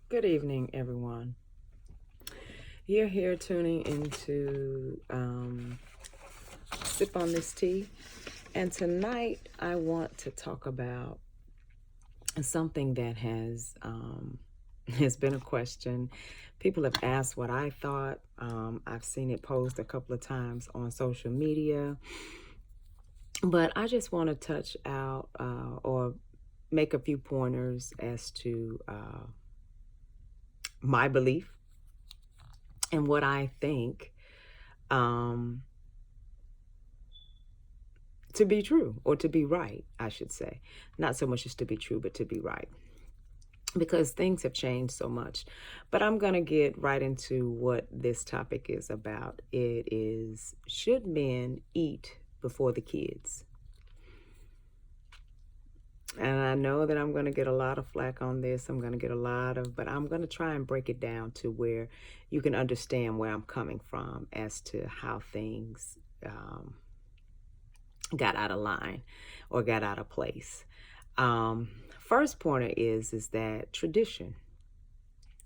Good evening, everyone. You're here tuning into Sip on This Tea. And tonight I want to talk about something that has been a question. People have asked what I thought. I've seen it posed a couple of times on social media. But I just want to touch out or make a few pointers as to my belief and what I think um, to be true or to be right, I should say. Not so much as to be true, but to be right. Because things have changed so much. But I'm going to get right into what this topic is about. It is, should men eat before the kids? And I know that I'm going to get a lot of flack on this. I'm going to get a lot of, but I'm going to try and break it down to where you can understand where I'm coming from as to how things got out of line or got out of place. Um, First pointer is that tradition.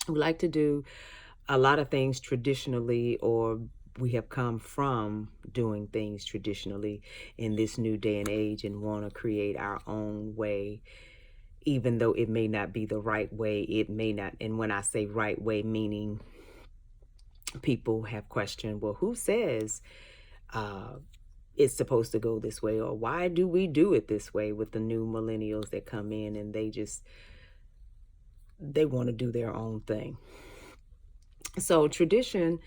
We like to do a lot of things traditionally, or we have come from doing things traditionally in this new day and age and want to create our own way, even though it may not be the right way. It may not, and when I say right way, meaning people have questioned, well, who says uh, it's supposed to go this way, or why do we do it this way with the new millennials that come in and they want to do their own thing. So tradition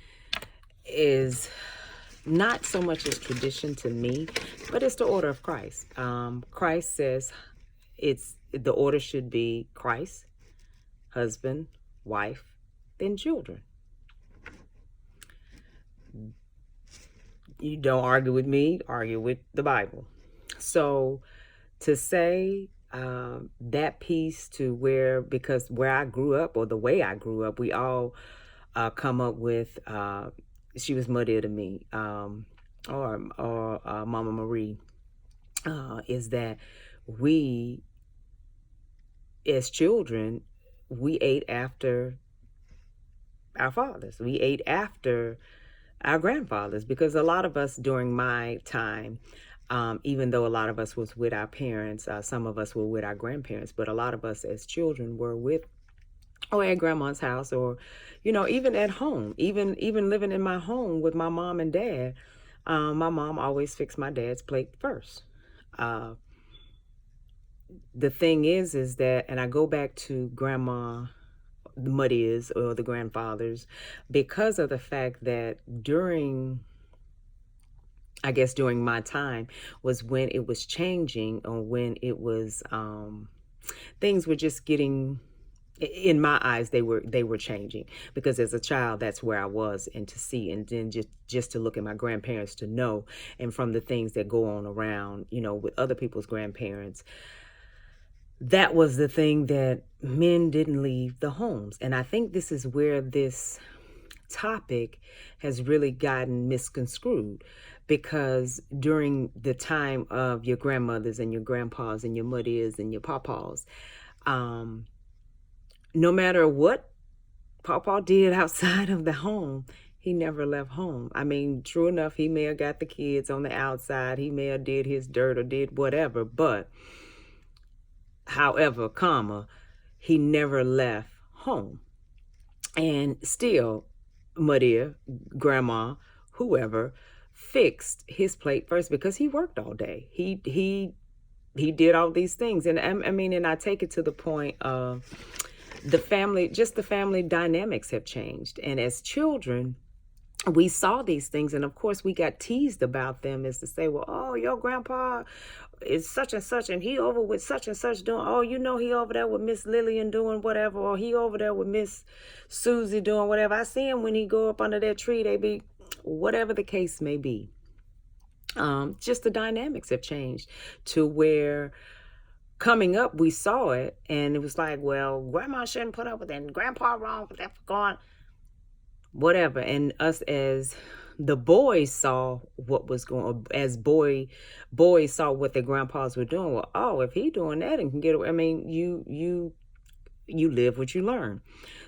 is not so much as tradition to me, but it's the order of Christ. Christ says the order should be Christ, husband, wife, then children. You don't argue with me, argue with the Bible. So to say that piece to where, because where I grew up or the way I grew up, we all come up with, she was mother to me, or Mama Marie, is that we, as children, we ate after our fathers. We ate after our grandfathers, because a lot of us during my time, even though a lot of us was with our parents, some of us were with our grandparents, but a lot of us as children were with or at grandma's house, or even at home, even living in my home with my mom and dad. My mom always fixed my dad's plate first. uh, the thing is that, and I go back to grandma, the muddies or the grandfathers, because of the fact that during my time was when it was changing, or when it was things were just getting, in my eyes, they were changing, because as a child that's where I was, and to see, and then just to look at my grandparents, to know, and from the things that go on around, with other people's grandparents, that was the thing, that men didn't leave the homes. And I think this is where this topic has really gotten misconstrued, because during the time of your grandmothers and your grandpas and your muddies and your papas, um, no matter what papa did outside of the home, he never left home. I mean, true enough, he may have got the kids on the outside, he may have did his dirt or did whatever, but however, he never left home. And still, Maria, grandma, whoever, fixed his plate first, because he worked all day. He did all these things, and I mean, and I take it to the point of the family. Just the family dynamics have changed, and as children, we saw these things, and of course we got teased about them, as to say, well, oh, your grandpa is such and such, and he over with such and such doing, oh, he over there with Miss Lillian doing whatever, or he over there with Miss Susie doing whatever. I see him when he go up under that tree, they be, whatever the case may be. Just the dynamics have changed, to where coming up we saw it, and it was like, well, grandma shouldn't put up with that, and grandpa wrong for that, for going whatever. And us as the boys saw what was going, as boys saw what their grandpas were doing. Well, oh, if he doing that and can get away, I mean, you You live what you learn.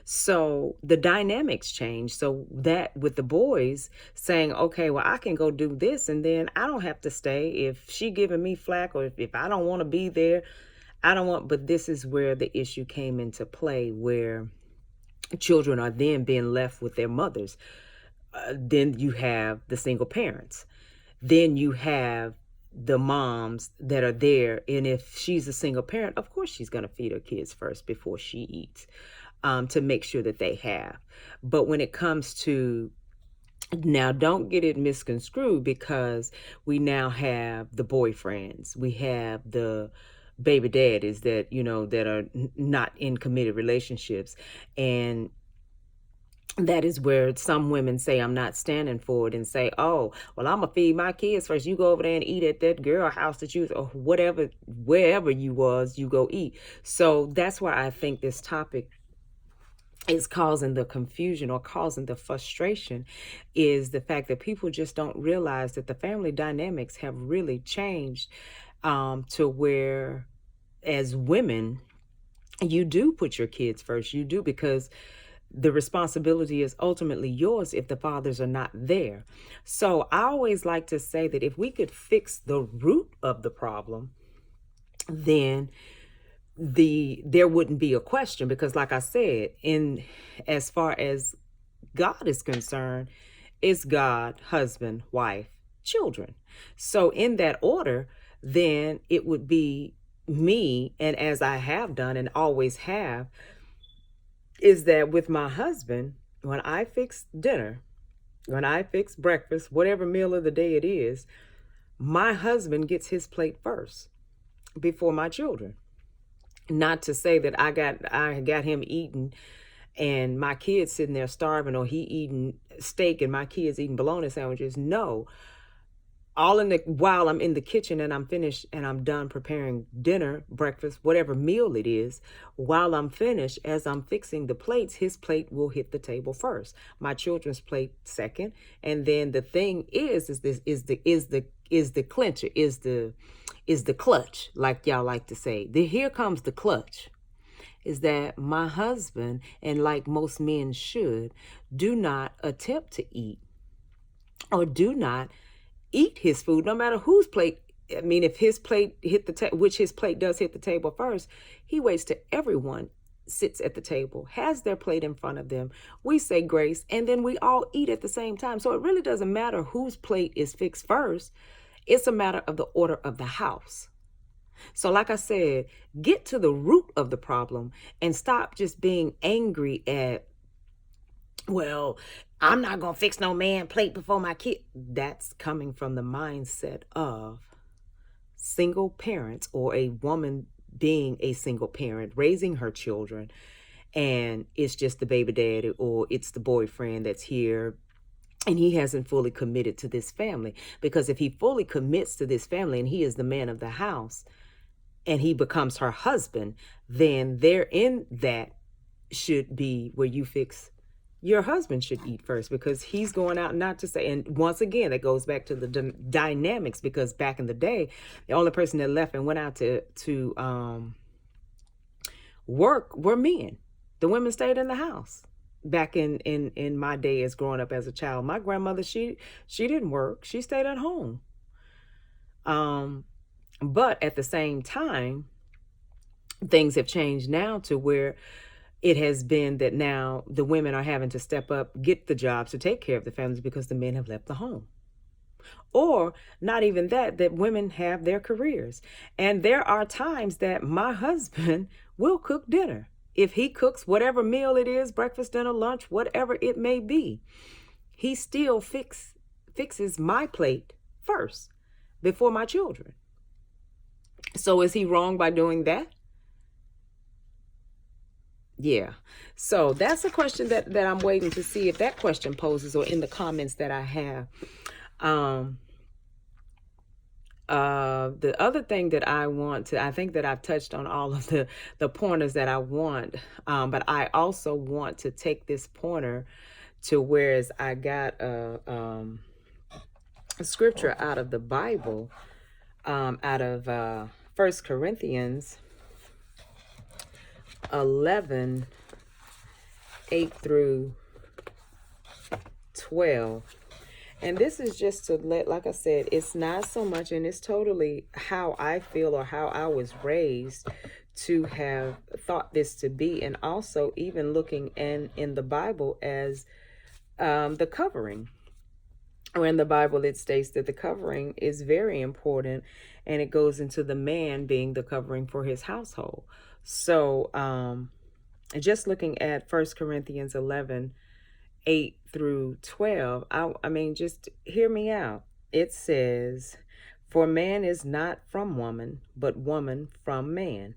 So the dynamics change. So that with the boys saying, okay, well, I can go do this and then I don't have to stay. If she giving me flack or if I don't want to be there, I don't want, but this is where the issue came into play, where children are then being left with their mothers. Then you have the single parents. Then you have the moms that are there. And if she's a single parent, of course she's going to feed her kids first before she eats, to make sure that they have. But when it comes to now, don't get it misconstrued, because we now have the boyfriends, we have the baby daddies that, that are not in committed relationships. And that is where some women say, I'm not standing for it, and say, oh, well, I'm gonna feed my kids first. You go over there and eat at that girl house that you, or whatever, wherever you was, you go eat. So that's why I think this topic is causing the confusion or causing the frustration, is the fact that people just don't realize that the family dynamics have really changed, to where, as women, you do put your kids first. You do, because the responsibility is ultimately yours if the fathers are not there. So I always like to say that if we could fix the root of the problem, then there wouldn't be a question, because like I said, in as far as God is concerned, it's God, husband, wife, children. So in that order, then it would be me, and as I have done and always have, is that with my husband, when I fix dinner, when I fix breakfast, whatever meal of the day it is, my husband gets his plate first before my children. Not to say that I got him eating and my kids sitting there starving, or he eating steak and my kids eating bologna sandwiches. No, all in the while I'm in the kitchen and I'm finished and I'm done preparing dinner, breakfast, whatever meal it is, while I'm finished, as I'm fixing the plates, his plate will hit the table first, my children's plate second. And then the thing is the clincher, is the clutch, like y'all like to say. Here comes the clutch, is that my husband, and like most men should, do not attempt to eat, or do not eat his food, no matter whose plate. I mean, if his plate hit the table, which his plate does hit the table first, he waits till everyone sits at the table, has their plate in front of them. We say grace, and then we all eat at the same time. So it really doesn't matter whose plate is fixed first. It's a matter of the order of the house. So like I said, get to the root of the problem and stop just being angry at, well, I'm not going to fix no man plate before my kid. That's coming from the mindset of single parents, or a woman being a single parent, raising her children, and it's just the baby daddy or it's the boyfriend that's here, and he hasn't fully committed to this family. Because if he fully commits to this family and he is the man of the house and he becomes her husband, then therein that should be where you fix. Your husband should eat first, because he's going out, not to say, and once again, that goes back to the dynamics, because back in the day, the only person that left and went out to work were men. The women stayed in the house. Back in my day, as growing up as a child, my grandmother, she didn't work. She stayed at home. But at the same time, things have changed now to where it has been that now the women are having to step up, get the jobs to take care of the families, because the men have left the home. Or not even that women have their careers. And there are times that my husband will cook dinner. If he cooks whatever meal it is, breakfast, dinner, lunch, whatever it may be, he still fixes my plate first before my children. So is he wrong by doing that? Yeah. So that's a question that I'm waiting to see if that question poses, or in the comments that I have. The other thing that I think that I've touched on all of the pointers that I want, but I also want to take this pointer to whereas I got a scripture out of the Bible, out of 1 Corinthians 11, 8 through 12. And this is just to let, like I said, it's not so much, and it's totally how I feel or how I was raised to have thought this to be, and also even looking in the Bible as the covering. Or in the Bible, it states that the covering is very important, and it goes into the man being the covering for his household. So, just looking at 1 Corinthians 11, 8 through 12, I mean, just hear me out. It says, "For man is not from woman, but woman from man.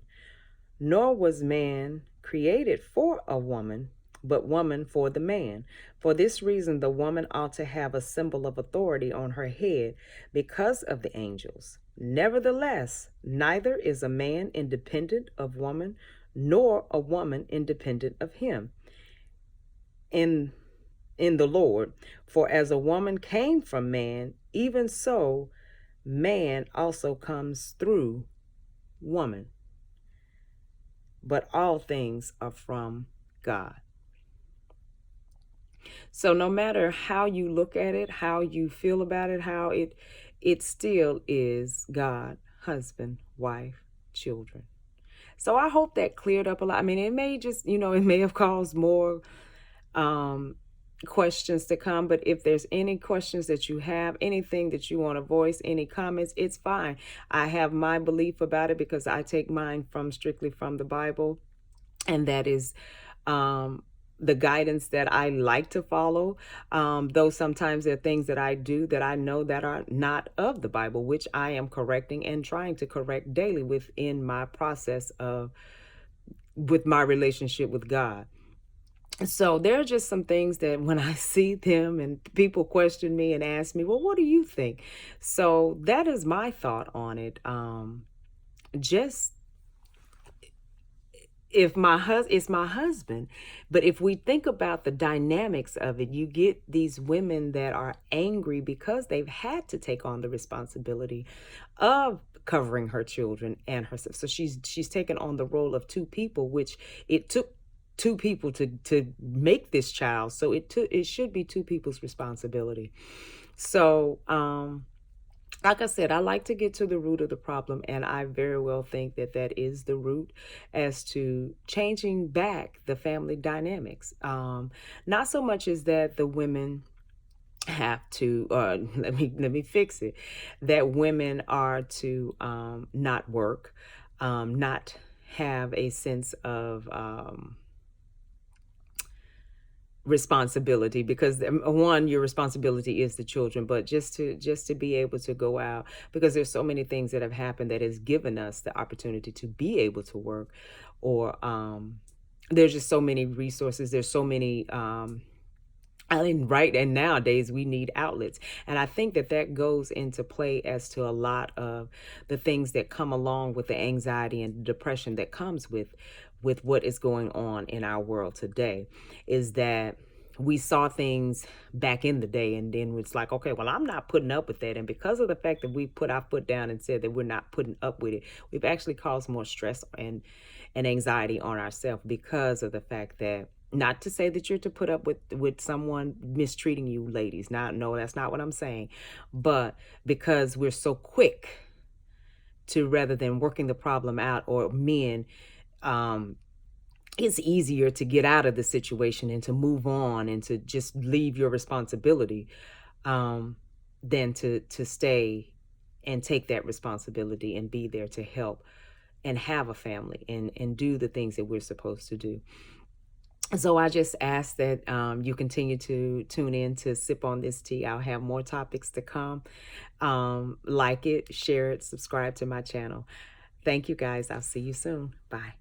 Nor was man created for a woman, but woman for the man. For this reason, the woman ought to have a symbol of authority on her head because of the angels. Nevertheless, neither is a man independent of woman, nor a woman independent of him in the Lord. For as a woman came from man, even so man also comes through woman. But all things are from God." So no matter how you look at it, how you feel about it, how it still is God, husband, wife, children. So I hope that cleared up a lot. I mean, it may just, it may have caused more questions to come, but if there's any questions that you have, anything that you want to voice, any comments, it's fine. I have my belief about it because I take mine strictly from the Bible, and that is the guidance that I like to follow, though sometimes there are things that I do that I know that are not of the Bible, which I am correcting and trying to correct daily within my process with my relationship with God. So there are just some things that when I see them and people question me and ask me, well, what do you think? So that is my thought on it. Just if it's my husband, but if we think about the dynamics of it, you get these women that are angry because they've had to take on the responsibility of covering her children and herself. So she's taken on the role of two people, which it took two people to make this child. So it should be two people's responsibility. So like I said, I like to get to the root of the problem, and I very well think that that is the root as to changing back the family dynamics. Not so much as that the women have to, let me fix it, that women are to not work, not have a sense of responsibility, because one, your responsibility is the children, but just to be able to go out, because there's so many things that have happened that has given us the opportunity to be able to work, or there's just so many resources, there's so many I mean, right, and nowadays we need outlets, and I think that goes into play as to a lot of the things that come along with the anxiety and depression that comes with what is going on in our world today. Is that we saw things back in the day, and then it's like, okay, well, I'm not putting up with that, and because of the fact that we put our foot down and said that we're not putting up with it, we've actually caused more stress and anxiety on ourselves, because of the fact that, not to say that you're to put up with someone mistreating you, ladies. No, that's not what I'm saying. But because we're so quick to, rather than working the problem out, or men, it's easier to get out of the situation and to move on and to just leave your responsibility, than to stay and take that responsibility and be there to help and have a family and do the things that we're supposed to do. So I just ask that you continue to tune in to Sip on This Tea. I'll have more topics to come. Like it, share it, subscribe to my channel. Thank you, guys. I'll see you soon. Bye.